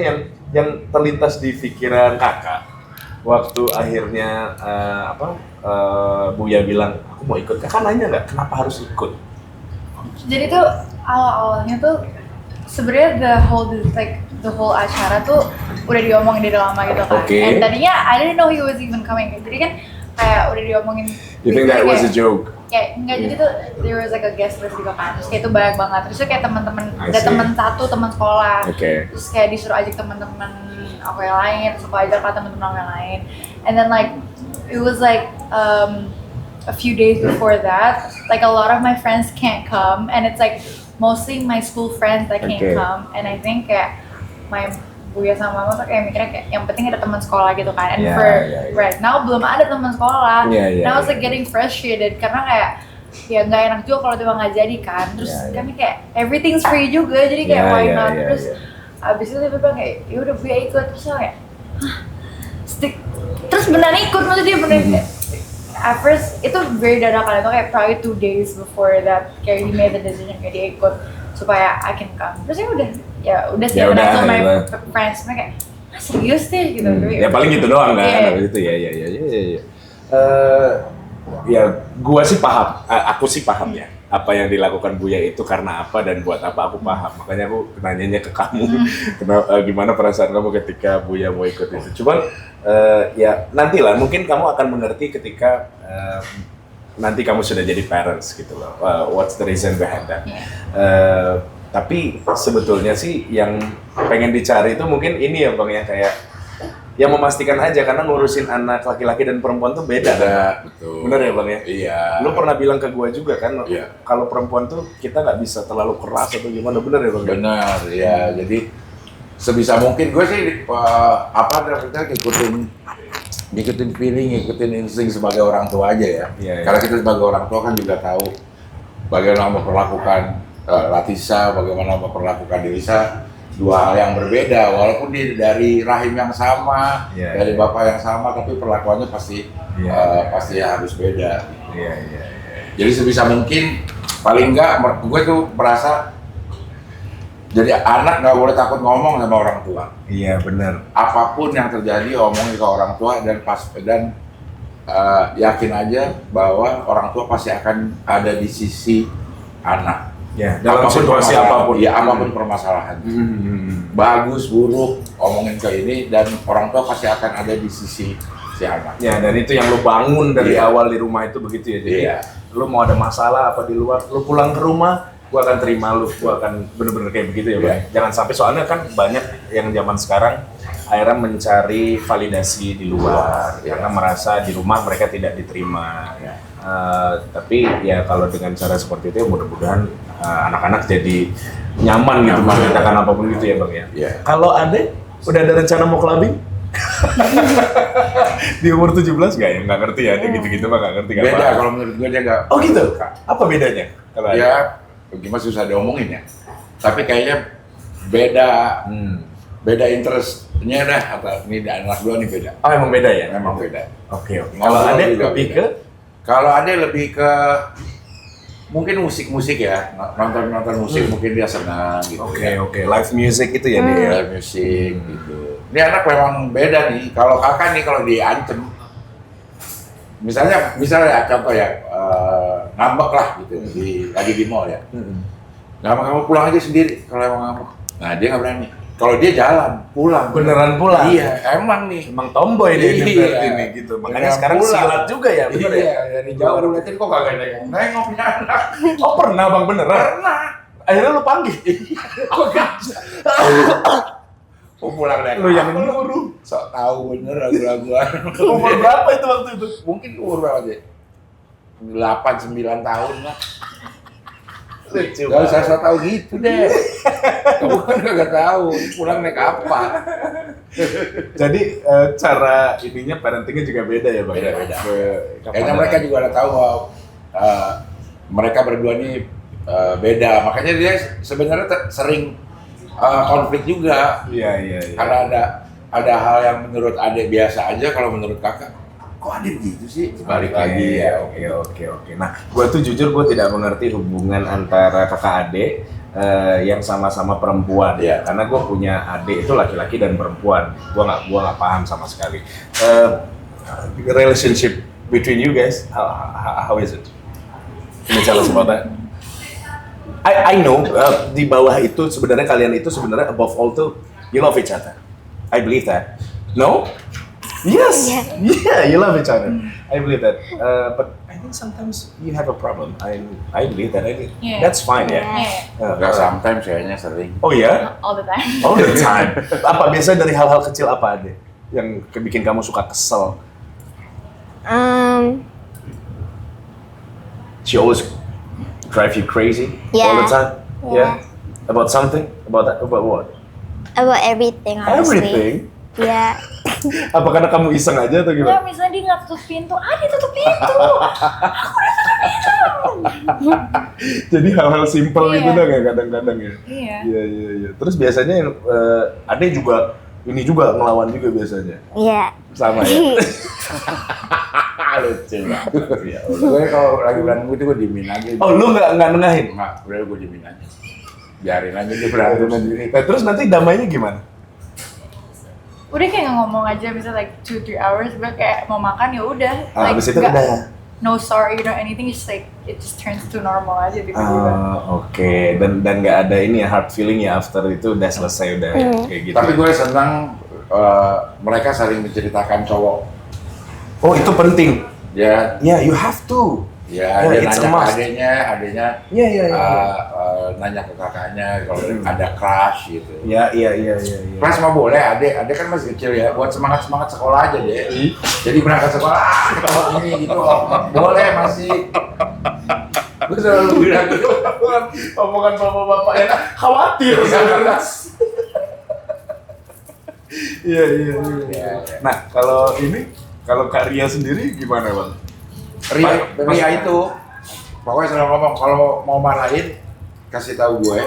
yang terlintas di pikiran kakak waktu akhirnya Buya bilang aku mau ikut, kakak nanya nggak kenapa harus ikut? Jadi tuh awal-awalnya tuh sebenarnya the whole acara tuh udah diomongin dari lama gitu kan. Oke. And tadinya I didn't know he was even coming. Jadi kan kayak udah diomongin. You think that was a joke? Kayak enggak, jadi tuh there was like a guest list gitu kan. Terus kayak itu banyak banget. Terus tuh kayak teman-teman, I ada see. teman satu teman sekolah. Oke. Terus kayak disuruh ajak teman-teman aku yang lain, terus aku ajak lah teman-teman aku yang lain. And then like it was like a few days before that, like a lot of my friends can't come, and it's like mostly my school friends that can't Okay. come. And I think kayak my Buya sama Mama tuh kayak mikirnya kayak yang penting ada teman sekolah gitu kan. And Yeah, for yeah. right now belum ada teman sekolah. Yeah, And I was like getting frustrated karena kayak ya nggak enak juga kalau tiba nggak jadi kan. Terus Yeah, yeah. kami kayak everything's free juga, jadi kayak Yeah, why yeah, not? yeah, Terus yeah. abis itu dia bilang kayak ya udah Buya ikut, terus aku kayak "Hah? Terus beneran ikut, maksudnya dia beneran kayak, at first itu very dadakan, itu kayak probably 2 days before that kayak he made the decision kayak dia ikut supaya I can come. Terus ya udah sih, Ya and I udah, told my gitu. friends, mereka kayak ah, serius deh gitu. Ya paling gitu doang kan, Iya. habis itu ya. Ya gua sih paham, aku sih paham ya apa yang dilakukan Buya itu karena apa dan buat apa aku paham. Makanya aku nanyanya ke kamu, gimana perasaan kamu ketika Buya mau ikut itu. Cuman ya nantilah mungkin kamu akan mengerti ketika nanti kamu sudah jadi parents gitu loh. What's the reason behind that? Tapi sebetulnya sih yang pengen dicari itu mungkin ini ya Bang ya, kayak yang memastikan aja karena ngurusin anak laki-laki dan perempuan tuh beda kan? Betul. Bener ya Bang ya? Iya. Lu pernah bilang ke gua juga kan, Iya. kalau perempuan tuh kita nggak bisa terlalu keras atau gimana, bener ya Bang? Benar, ya. Jadi sebisa mungkin gue sih namanya ngikutin feeling, ngikutin insting sebagai orang tua aja ya. Iya, iya. Karena kita sebagai orang tua kan juga tahu bagaimana memperlakukan Latisa, bagaimana memperlakukan Delisa, dua hal yang berbeda. Walaupun dari rahim yang sama, Iya, dari iya. bapak yang sama, tapi perlakuannya pasti Iya. pasti harus beda. Iya. Jadi sebisa mungkin paling enggak gue tuh merasa jadi anak nggak boleh takut ngomong sama orang tua. Iya bener. Apapun yang terjadi omongin ke orang tua dan yakin aja bahwa orang tua pasti akan ada di sisi anak. Ya, dalam situasi apapun. Ya apapun permasalahan. Bagus, buruk, omongin ke ini dan orang tua pasti akan ada di sisi si anak. Ya, dan itu yang lu bangun dari Iya. awal di rumah itu begitu ya. Jadi Iya. lu mau ada masalah apa di luar, lu pulang ke rumah, gua akan terima lu, gua akan bener-bener kayak begitu ya, Bang. Iya. Jangan sampai, soalnya kan banyak yang zaman sekarang akhirnya mencari validasi di luar Iya. karena merasa di rumah mereka tidak diterima. Iya. Tapi ya kalau dengan cara seperti itu ya mudah-mudahan anak-anak jadi nyaman gitu Nyaman. menceritakan apapun gitu ya Bang ya. Iya. Kalau Ade udah ada rencana mau clubbing? Di umur 17 nggak ya? Nggak ngerti ya, dia gitu-gitu mah nggak ngerti. Nggak Beda paham. kalau menurut gue dia nggak. Oh gitu? Apa bedanya? Kalau ada? Ya, gimana susah diomongin ya. Tapi kayaknya beda, beda interestnya dah. Ini anak gua nih beda. Oh emang beda ya? Memang beda. Oke. Kalau Ngobrol ada juga lebih beda. ke? Kalau ada lebih ke mungkin musik ya, nonton musik mungkin dia senang gitu. Oke. Live music itu ya dia. ya? Live musik gitu. Ini anak memang beda nih. Kalau kakak nih kalau diancem, misalnya contoh ya, ngambek lah gitu lagi di mall ya. Kamu pulang aja sendiri kalau emang ngambek. Nah dia nggak berani. Kalau dia jalan pulang. Beneran pulang? Iya, emang nih. Emang tomboy dia ini Iya. berarti nih gitu. Makanya Beneran sekarang pulang. silat juga ya, bener ya? Iya, dari jauh lu liatin kok kagak nengok punya anak. Oh pernah bang beneran? Pernah. Akhirnya lu panggil? Kok gak? Oh pulang naik Lu yang apa nyuruh? Sok tahu bener lagu-laguan. Umur berapa itu waktu itu? Mungkin umur berapa sih? 8-9 tahun lah. Lucu Gak usah sok tahu gitu deh. Kamu kan gak tahu pulang naik apa. Jadi cara ininya parentingnya juga beda ya bang? Beda-beda. Ke- Kayaknya mereka juga udah tahu bahwa mereka berdua ini beda. Makanya dia sebenarnya sering konflik juga. Iya. Karena ada hal yang menurut adik biasa aja, kalau menurut kakak, kok adik begitu sih? Balik lagi ya, oke. Nah, gue tuh jujur gue tidak mengerti hubungan antara kakak adik yang sama-sama perempuan ya, karena gue punya adik itu laki-laki dan perempuan. Gue nggak paham sama sekali. Relationship between you guys, how is it? Can you tell us about that? I know di bawah itu sebenarnya kalian itu sebenarnya above all tuh you love each other. I believe that. No? Yes. Yeah, you love each other. I believe that. But I think sometimes you have a problem. I believe that. Yeah. That's fine ya. Yeah. Enggak sometimes kayaknya sering. Oh ya? All the time. All the time. Apa biasa dari hal-hal kecil apa ada yang bikin kamu suka kesel? She always drive you crazy all the Yeah. time. Yeah. About something? About what? About everything, honestly. Everything. Yeah. Apa karena kamu iseng aja atau Ya gimana? misalnya dia nggak tutup pintu, dia tutup pintu. Aku udah tutup pintu. Jadi hal-hal simpel Iya. gitu dong ya kadang-kadang ya. Iya. Iya. Terus biasanya Ade juga ini juga ngelawan juga biasanya. Yeah. Sama ya. Lucu banget. Ya Allah. Gue kalau lagi berantem gitu gue diemin aja. Oh lu nggak nengahin? Enggak, udah gue diemin aja. Biarin aja dia berantem sendiri. Nah, terus nanti damainya gimana? Udah kayak nggak ngomong aja, bisa like 2-3 hours, udah kayak mau makan ya udah. Like, Habis itu nggak- udah. no sorry, anything, just like it just turns to normal aja tiba-tiba. Oke. Dan nggak ada ini ya hard feeling ya after itu udah selesai udah kayak gitu. Tapi gue senang mereka saling menceritakan cowok. Oh itu penting. Ya, Ya you have to. ya Yeah, dia it's a nanya ke must. adenya Iya. nanya ke kakaknya kalau ada crush gitu. Iya. Crush mah boleh, adek kan masih kecil ya, buat semangat sekolah aja deh. Jadi berangkat sekolah, kalau ini gitu, boleh masih. Gue selalu bilang gitu. Omongan bapak-bapak yang khawatir sebenarnya. Iya. Iya. Nah kalau Kak Ria sendiri gimana bang? Ria itu, pokoknya selalu ngomong kalau mau marahin, kasih tahu gue,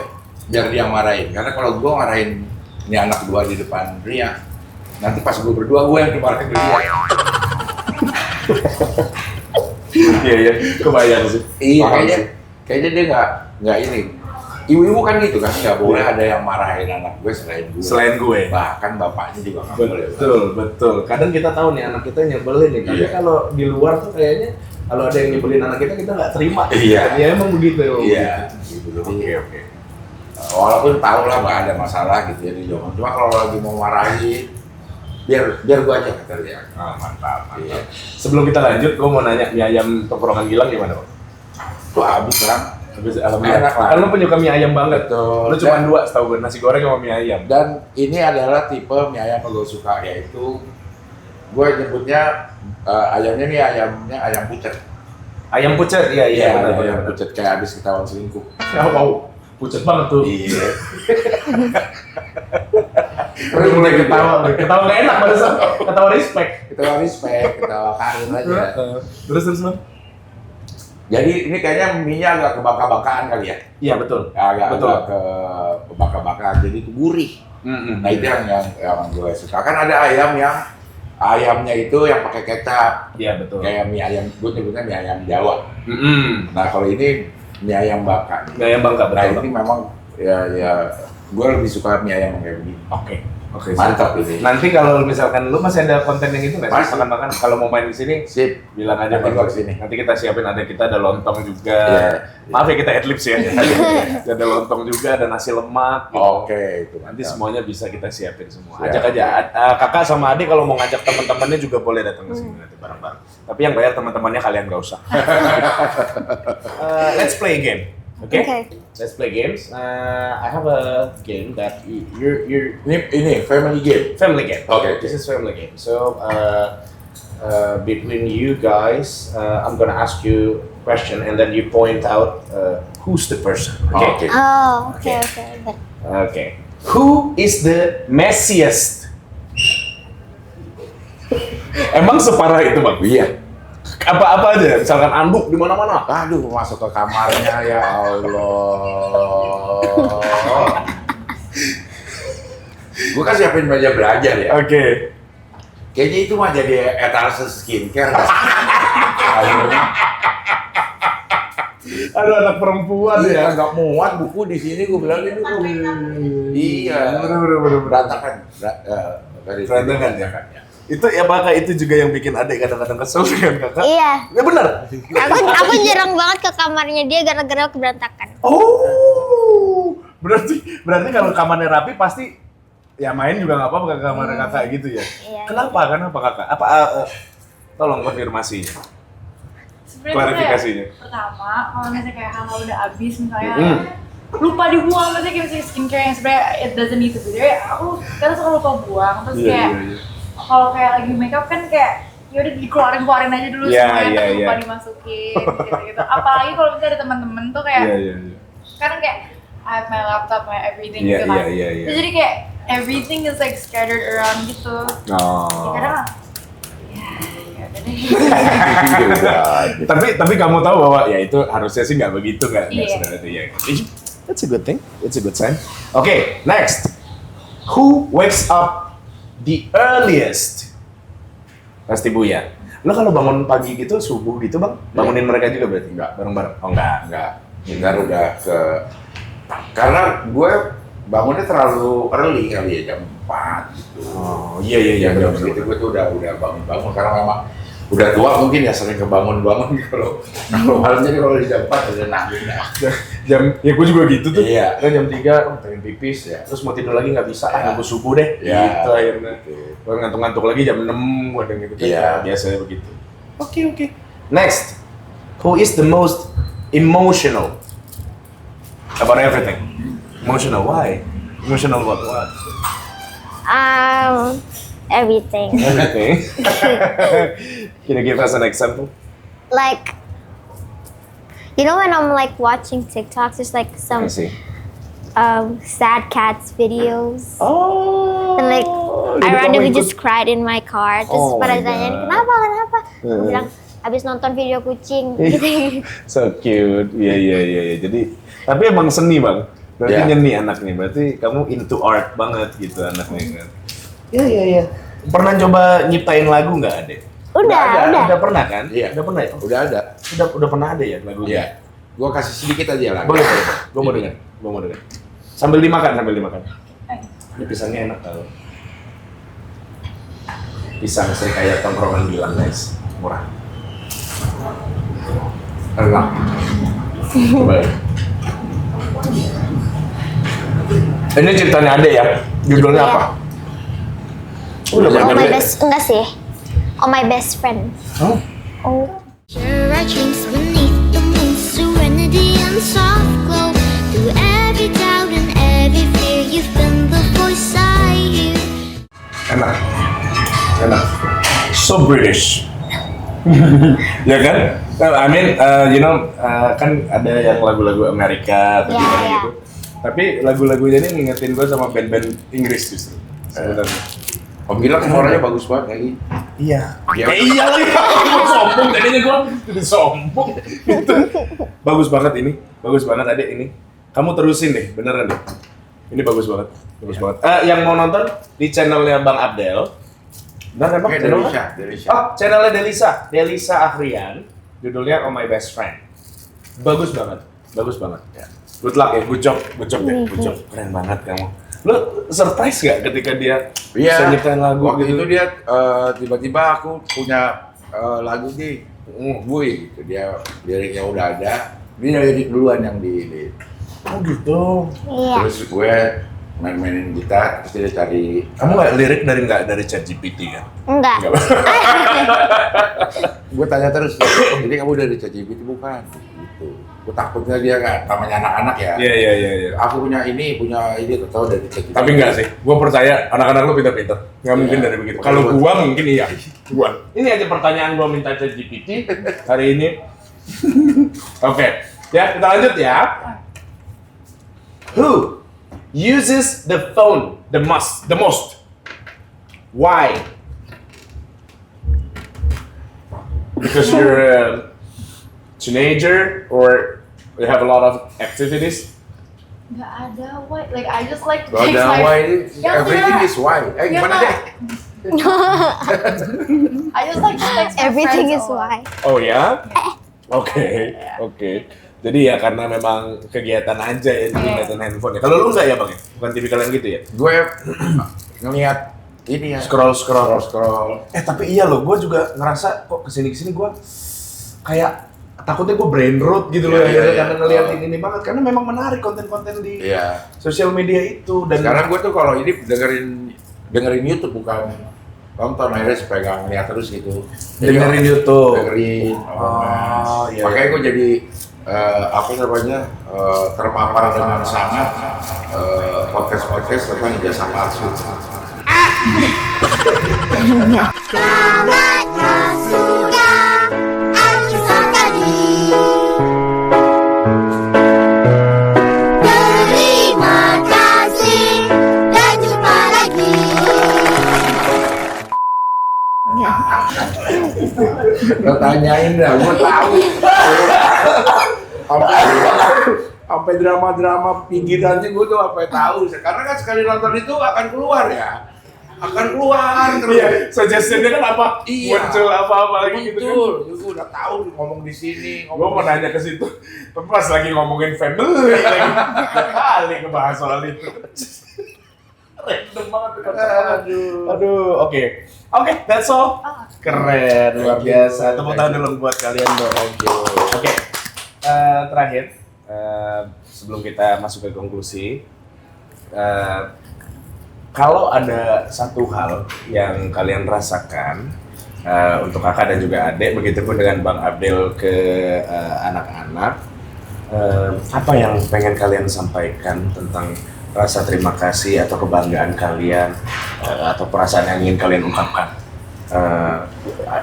biar dia marahin. Karena kalau gue marahin ini anak gue di depan Ria, nanti pas gue berdua gue yang dimarahin Ria. Iya, kebayang sih. Iya, Paham sih. kayaknya dia nggak ini. Ibu-ibu kan gitu kan, nggak boleh ada yang marahin anak gue selain gue. Selain gue. Bahkan bapaknya juga nggak boleh. Betul. Kadang kita tahu nih anak kita nyebelin nih. Tapi Iya. kalau di luar tuh kayaknya kalau ada yang nyebelin anak kita nggak terima. Iya. Ya emang begitu. Iya. Gitu. Oke. Walaupun tahu lah nggak ada masalah gitu ya di zaman. Cuma kalau lagi mau marahin, biar gue aja kata dia. Mantap. Iya. Sebelum kita lanjut, gue mau nanya mie ayam tongkrongan Gilang gimana bang? Tuh habis kan. Habis alhamdulillah. Enak lah. Kan lu penyuka mie ayam banget. Betul. Lu cuma Dan- 2 setahu gue, nasi goreng sama mie ayam. Dan ini adalah tipe mie ayam yang gue suka, yaitu gue nyebutnya ayamnya nih ayam pucet. Ayam pucet, iya benar. ayam pucet kayak habis ketahuan selingkuh. Wow, pucet banget tuh. Iya. mulai ketawa nggak enak barusan, ketawa respect. Ketawa respect, ketawa karir aja. Terus Bang? Jadi ini kayaknya mie-nya agak kebaka-bakaan kali ya? Iya betul. Agak Betul. ke kebaka-bakaan, jadi itu gurih. Nah itu yang gue suka. Kan ada ayamnya itu yang pakai kecap. Iya betul. Kayak mie ayam, gue nyebutnya mie ayam Jawa. Nah kalau ini mie ayam baka. Nggak yang Bangka Nah betul. ini memang ya gue lebih suka mie ayam kayak begini. Oke. Mantap ini. Nanti kalau misalkan lu masih ada konten yang itu nggak sih? Masih. Makan-makan kalau mau main di sini Sip. bilang aja Nanti Bang. gua kesini. Nanti kita siapin kita ada lontong juga. Iya. Maaf ya kita adlibs ya. Ada lontong juga, ada nasi lemak. Gitu. Oke, itu Nanti mantap. semuanya bisa kita siapin semua. Siap. Ajak aja. Kakak sama adik kalau mau ngajak teman-temannya juga boleh datang ke sini nanti bareng-bareng. Tapi yang bayar teman-temannya kalian gak usah. Let's play a game. Okay? Okay. Let's play games. I have a game that you're Ini family game. family game. Okay. This is family game. So between you guys, I'm gonna ask you a question and then you point out who's the person. Okay. Oke. Oh, okay. But Okay. Who is the messiest? Emang separah itu Bang? Iya. Apa aja? Misalkan anduk di mana-mana. Aduh, masuk ke kamarnya ya Allah. Gue kan siapin meja belajar ya. Oke. Kayaknya itu mah jadi etalase skincare. Akhirnya, Aduh anak perempuan ya. nggak muat buku di sini. Gue bilang ini tuh. Iya. Bener. Berantakan. Berantakan ya. Itu ya bakal itu juga yang bikin adik kadang-kadang kesel kan kakak? iya, Ya benar. aku jarang banget ke kamarnya dia gara-gara keberantakan. Oh, berarti kalau kamarnya rapi pasti ya main juga nggak apa-apa ke kamarnya kakak gitu ya? Iya. Kenapa kakak? Apa? Tolong konfirmasi. Sebenarnya tuh Klarifikasinya. kayak, pertama kalau misalnya kayak hal-hal udah habis misalnya lupa dibuang, misalnya kayak misalnya skincare yang sebenarnya it doesn't need to be there, aku kadang suka lupa buang. Terus kayak kalau kayak lagi makeup kan kayak ya udah dikeluarin aja dulu Iya, semuanya, iya, terus lupa iya. dimasukin gitu. Apalagi kalau misalnya ada teman-teman tuh kayak Iya. sekarang kayak I have my laptop, my everything Iya, gitu kan. iya. Terus jadi kayak everything is like scattered around gitu. Ya Oh. kadang ya udah deh. Tapi kamu tahu bahwa ya itu harusnya sih nggak begitu nggak Iya. sebenarnya ya. That's a good thing. It's a good sign. Okay, next. Who wakes up the earliest? Pasti Buya. Lo kalau bangun pagi gitu subuh gitu bang, bangunin mereka juga berarti? Enggak. Bareng-bareng? Oh enggak. Ntar udah karena gue bangunnya terlalu early kali ya, jam 4 gitu. Oh iya. Jam segitu gue tuh udah bangun karena memang udah tua mungkin ya sering kebangun kalau malam jadi kalau di jam 4 udah nanggung dah. Ya gue juga gitu tuh. Iya. Kan jam 3 pengen pipis ya. Terus mau tidur lagi nggak bisa. Nunggu subuh deh. Iya. Gitu akhirnya. Gue ngantuk-ngantuk lagi jam 6 kadang gitu. Iya. Biasanya begitu. Oke. Next. Who is the most emotional about everything? Emotional why? Emotional about what? Everything. Everything. Can you give us an example? Like, you know when I'm like watching TikToks, there's like some see. sad cats videos. Oh. And like I jadi randomly kamu ikut- just cried in my car. Terus Oh pada my ditanyain God. kenapa? Aku bilang habis nonton video kucing. Gitu. So cute. Iya. Jadi tapi emang seni bang. Berarti Iya. nyeni anaknya. Berarti kamu into art banget gitu anaknya kan. Iya. Pernah coba nyiptain lagu nggak Ade? Udah. Udah pernah kan? Iya. Udah pernah ya? Udah ada. Udah pernah ada ya lagunya? Iya. Gue kasih sedikit aja lah. Boleh. Gue mau dengar. Sambil dimakan. Ini pisangnya enak tau. Pisang sih kayak tongkrongan bilang guys, murah. Enak. Coba ya. Ini ceritanya Ade ya? Judulnya Iya. apa? Udah Oh pernah my lihat? best, enggak sih. Oh my best friend. Hah? Oh. Share our dreams beneath the moon, serenity and soft glow. Through every doubt and every fear, you've been the voice I hear. Enak. So British. Ya kan? I mean, kan ada yang lagu-lagu Amerika atau Iya, gimana iya. gitu. Tapi lagu-lagunya ini ngingetin gue sama band-band Inggris justru. sebenarnya. Om Gilang suaranya bagus banget lagi. Iya. Iya. Iya lagi. Gua sombong tadinya gua jadi sombong. Gitu. Bagus banget ini. Bagus banget Adek ini. Kamu terusin deh, beneran deh. Ini bagus banget. Bagus banget. Yang mau nonton di channelnya Bang Abdel. Benar Bang? Channelnya? Delisa. Oh, channelnya Delisa Afrian. Judulnya Oh My Best Friend. Bagus banget. Bagus banget. Ya. Good luck ya, good job deh, good job. Keren banget kamu. Lu surprise gak ketika dia bisa Iya. nyiptain lagu Waktu gitu? itu dia tiba-tiba aku punya lagu nih, Bui gitu. Dia liriknya udah ada. Dia lirik duluan yang di. Oh gitu. Iya. Terus gue main-mainin gitar, terus dia cari. Kamu nggak lirik dari ChatGPT kan? Enggak. Gue tanya terus, jadi kamu dari ChatGPT bukan? Gitu. Gue takutnya dia nggak, namanya anak-anak ya. Iya. Aku punya ini tahu dari ChatGPT. Tapi enggak sih, gua percaya anak-anak lu pintar-pintar. Nggak mungkin Iya. dari begitu. Kalau gua mungkin iya. Gua. Ini aja pertanyaan gua minta ChatGPT hari ini. Oke, ya kita lanjut ya. Who uses the phone the most? Why? Because you're a teenager or you have a lot of activities? Nggak ada why. Like I just like to Gak text ada my- why, Ya, everything enggak. is why. Gimana enggak. deh? I just like to text my Everything friends is a lot. why. Oh ya? Oke. Jadi ya karena memang kegiatan aja ya di ngeliatin handphone ya. Kalau lu enggak ya Bang ya? Bukan tipikal yang gitu ya? Gue ngeliat ini ya. Scroll. Scroll. Tapi iya loh, gue juga ngerasa kok kesini gue kayak takutnya gue brain rot gitu loh Iya. karena ngeliatin ini banget. Karena memang menarik konten-konten di Iya. sosial media itu. Dan Sekarang gue tuh kalau ini dengerin YouTube bukan nonton, akhirnya supaya nggak ngeliat terus gitu. Jadi dengerin YouTube. dengerin. Oh, iya. Makanya gue jadi terpapar dengan sangat podcast tentang ijazah palsu. Selamatlah sudah Alkisah tadi. Terima kasih dan jumpa lagi. Lo tanyain dah, gue tahu. Sampai drama-drama pinggirannya gue tuh sampai tahu. Karena kan sekali nonton itu akan keluar ya. Akan keluar terus. Iya, suggestion-nya kan apa? Iya. Muncul apa-apa lagi gitu kan. Betul, gue udah tahu ngomong di sini. Gue mau nanya ke situ, pas lagi ngomongin family lagi, kali ngebahas soal itu. Random banget Aduh, oke, that's all. Keren, luar biasa. Tepuk tangan dulu buat kalian dong. Oke, terakhir sebelum kita masuk ke konklusi, kalau ada satu hal yang kalian rasakan untuk kakak dan juga adik, begitupun dengan Bang Abdel ke anak-anak, apa yang pengen kalian sampaikan tentang rasa terima kasih atau kebanggaan kalian atau perasaan yang ingin kalian ungkapkan?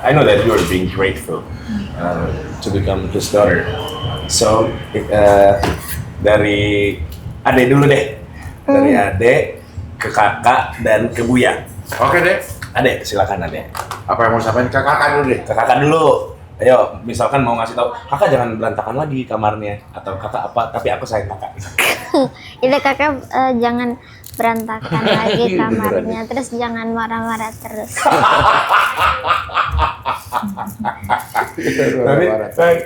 I know that you are being grateful to become his daughter. So dari adik dulu deh, dari adik ke kakak dan ke Buya. Oke deh. Adek, silakan adek. Apa yang mau sampaikan ke kakak dulu deh? Ke kakak dulu. Ayo, misalkan mau ngasih tahu, kakak jangan berantakan lagi kamarnya, atau kakak apa? Tapi aku sayang kakak. Itu kakak jangan berantakan lagi kamarnya, terus jangan marah-marah terus. Tapi, baik.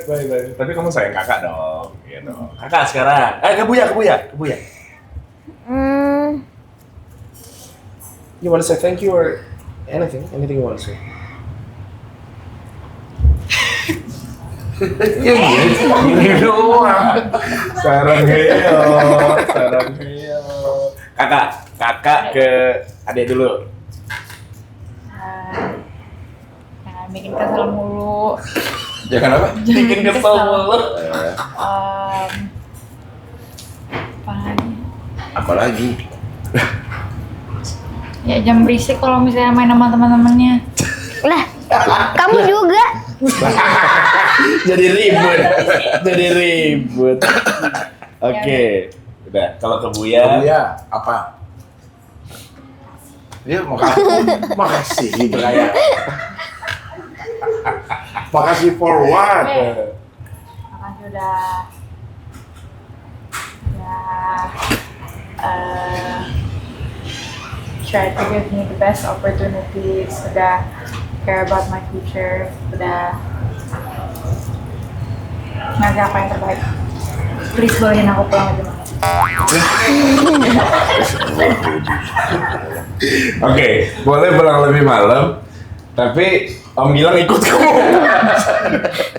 Tapi kamu sayang kakak dong, gitu. Kakak sekarang, ke Buya. You want to say thank you or anything you want to say? Gini doang. Sarang heo. Kakak ke adik dulu. Jangan bikin kesel mulu. Jangan apa? Bikin kesel mulu. Apalagi? Ya jangan berisik kalau misalnya main sama teman-temannya. Lah, kamu juga. Jadi ribut. Oke. Udah, kalau ke Buya. Iya, apa? Dia makasih gitu kayak. Makasih for what? Makasih udah try to give me the best opportunities, udah care about my future, udah ngasih apa yang terbaik. Please bolehin aku pulang aja, Mama. Oke, boleh pulang lebih malam, tapi Om Gilang ikut kamu.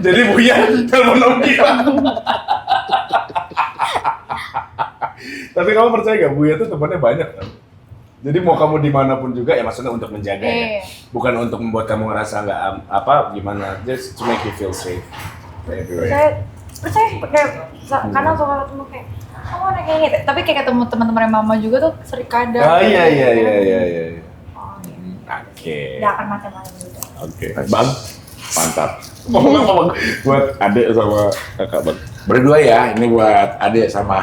Jadi Buya telepon Om Gilang. Tapi kamu percaya gak, Buya tuh temannya banyak kan? Jadi mau kamu dimanapun juga, ya maksudnya untuk menjaga ya, bukan untuk membuat kamu ngerasa nggak gimana, just to make you feel safe. Percaya kayak karena suka ketemu kayak kamu anak kayak gitu, tapi kayak ketemu teman-teman Mama juga tuh sering kadang. Oh iya. Oh, iya. Oke. Nggak akan macam-macam juga. Oke. Bang, Mantap. buat adik sama kakak bang. Berdua ya, ini buat adik sama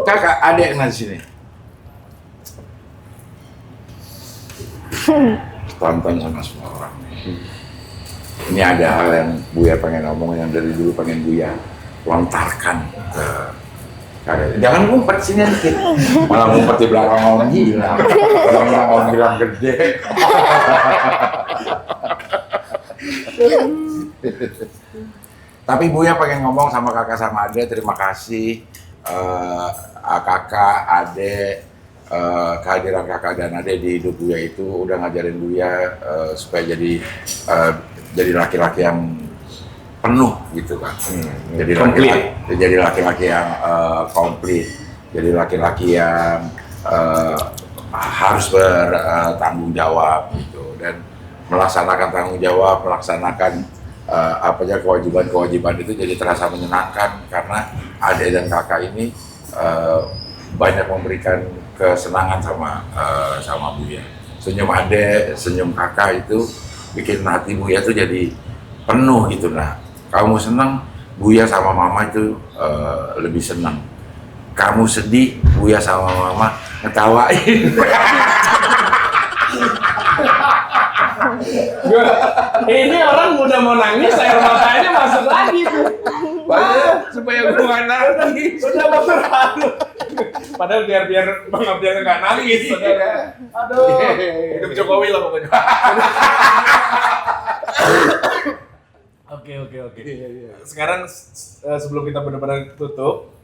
kakak adik nanti sini. Tonton sama semua orang. Ini ada hal yang Buya pengen ngomong, yang dari dulu pengen Buya lontarkan ke kakak. Jangan ngumpet sini dikit, malah ngumpet di belakang Om Gilang. Belakang Om Gilang gede. Tapi Buya pengen ngomong sama kakak sama adek, terima kasih kakak, adek, kehadiran kakak dan adek di hidup Buya itu udah ngajarin Buya supaya jadi laki-laki yang penuh gitu kan. Jadi laki-laki yang komplit, jadi laki-laki yang harus bertanggung jawab gitu, dan melaksanakan tanggung jawab, melaksanakan kewajiban-kewajiban itu jadi terasa menyenangkan karena adik dan kakak ini banyak memberikan kesenangan sama Buya. Senyum adik, senyum kakak itu bikin hati Buya tuh jadi penuh gitu. Nah, kamu senang, Buya sama Mama itu lebih senang. Kamu sedih, Buya sama Mama ngetawain. Ini orang udah mau nangis, air matanya masuk lagi tuh. Supaya gue nggak nangis. Udah mau terharu. Padahal biar Bang Abdiel nggak nangis, saudara. Aduh, hidup Jokowi lah pokoknya. Oke. Sekarang sebelum kita benar-benar tutup,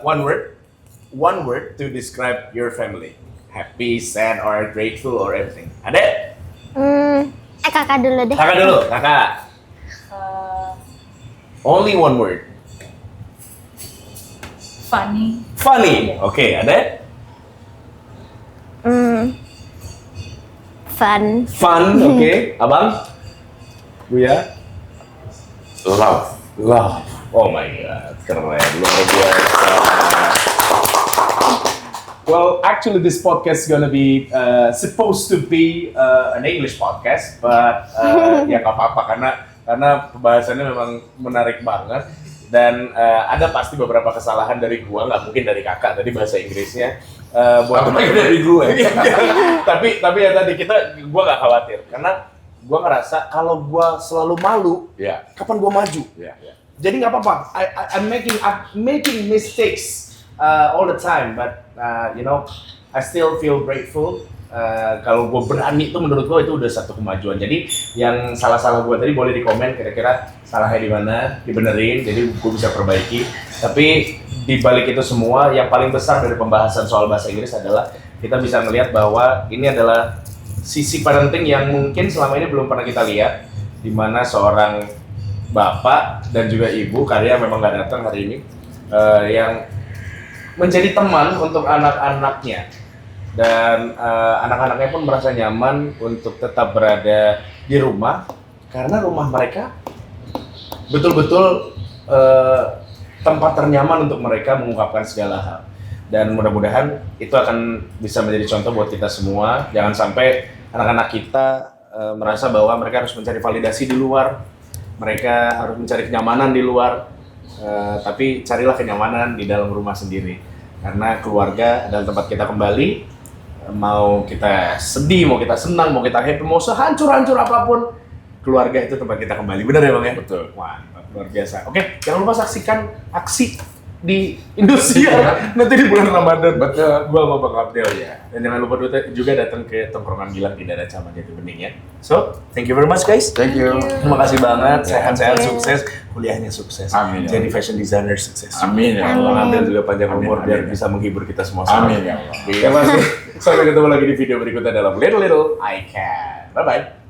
one word to describe your family. Happy, sad, or grateful, or everything. Adek? Kakak dulu deh. Kakak dulu, kakak. Only one word. Funny. Funny. Oke, adek? Fun. Fun, oke. Abang? Buya? Love. Oh my god, keren, luar biasa. Well, actually, this podcast is gonna be supposed to be an English podcast, but ya nggak apa-apa karena pembahasannya memang menarik banget dan ada pasti beberapa kesalahan dari gua, nggak mungkin dari kakak tadi bahasa Inggrisnya. Buat teman-teman dari gue. tapi ya tadi gua nggak khawatir karena gua ngerasa kalau gua selalu malu, kapan gua maju? Jadi nggak apa-apa. I'm making mistakes all the time, but I still feel grateful. Kalau gue berani itu menurut gue itu udah satu kemajuan. Jadi yang salah-salah gue tadi boleh dikomen kira-kira salahnya di mana, dibenerin. Jadi gue bisa perbaiki. Tapi di balik itu semua, yang paling besar dari pembahasan soal bahasa Inggris adalah kita bisa melihat bahwa ini adalah sisi parenting yang mungkin selama ini belum pernah kita lihat, di mana seorang bapak dan juga ibu, Karya memang nggak datang hari ini, yang menjadi teman untuk anak-anaknya dan anak-anaknya pun merasa nyaman untuk tetap berada di rumah karena rumah mereka betul-betul tempat ternyaman untuk mereka mengungkapkan segala hal. Dan mudah-mudahan itu akan bisa menjadi contoh buat kita semua. Jangan sampai anak-anak kita merasa bahwa mereka harus mencari validasi di luar, mereka harus mencari kenyamanan di luar. Tapi carilah kenyamanan di dalam rumah sendiri, karena keluarga adalah tempat kita kembali mau kita sedih, mau kita senang, mau kita happy, mau sehancur-hancur apapun, keluarga itu tempat kita kembali. Benar ya Bang ya? Betul. Wah, luar biasa. Oke, jangan lupa saksikan aksi di Indosiar nanti di bulan Ramadan. Betul. Gua sama Bang Abdel Iya. Dan jangan lupa juga datang ke Tongkrongan Gilang di daerah Caman Jati Bening ya. So, thank you very much guys. Thank you. Terima kasih banget, sehat-sehat, Thank you. sukses, kuliahnya sukses. Amin, ya Jadi Allah. fashion designer sukses. Amin ya Bang Allah. Abdel juga panjang Amin, umur biar amin. bisa menghibur kita semua. Amin ya Allah. Terima kasih. Sampai ketemu lagi di video berikutnya dalam Little Little I Can. Bye bye.